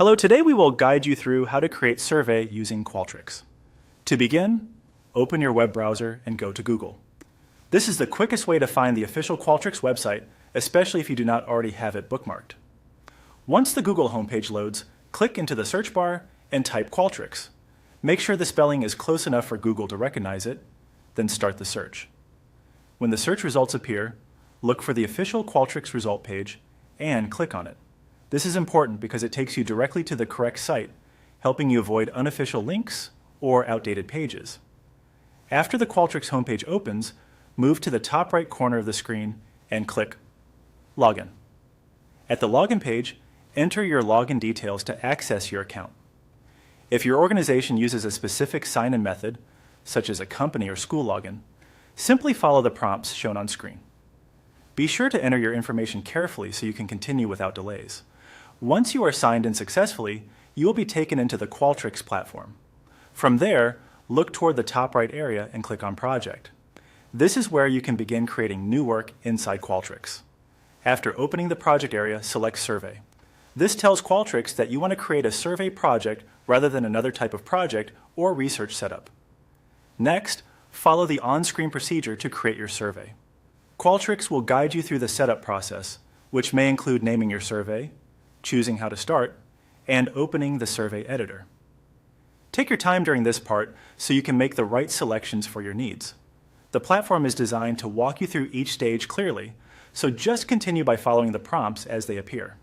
Hello, today we will guide you through how to create survey using Qualtrics. To begin, open your web browser and go to Google. This is the quickest way to find the official Qualtrics website, especially if you do not already have it bookmarked. Once the Google homepage loads, click into the search bar and type Qualtrics. Make sure the spelling is close enough for Google to recognize it, then start the search. When the search results appear, look for the official Qualtrics result page and click on it. This is important because it takes you directly to the correct site, helping you avoid unofficial links or outdated pages. After the Qualtrics homepage opens, move to the top right corner of the screen and click Login. At the login page, enter your login details to access your account. If your organization uses a specific sign-in method, such as a company or school login, simply follow the prompts shown on screen. Be sure to enter your information carefully so you can continue without delays. Once you are signed in successfully, you will be taken into the Qualtrics platform. From there, look toward the top right area and click on Project. This is where you can begin creating new work inside Qualtrics. After opening the project area, select Survey. This tells Qualtrics that you want to create a survey project rather than another type of project or research setup. Next, follow the on-screen procedure to create your survey. Qualtrics will guide you through the setup process, which may include naming your survey, choosing how to start, and opening the survey editor. Take your time during this part so you can make the right selections for your needs. The platform is designed to walk you through each stage clearly, so just continue by following the prompts as they appear.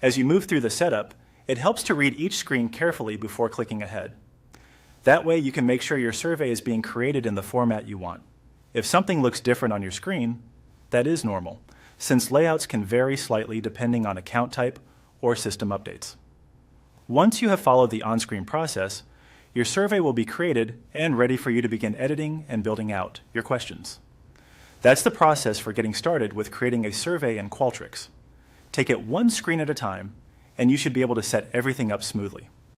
As you move through the setup, it helps to read each screen carefully before clicking ahead. That way you can make sure your survey is being created in the format you want. If something looks different on your screen, that is normal, since layouts can vary slightly depending on account type or system updates. Once you have followed the on-screen process, your survey will be created and ready for you to begin editing and building out your questions. That's the process for getting started with creating a survey in Qualtrics. Take it one screen at a time, and you should be able to set everything up smoothly.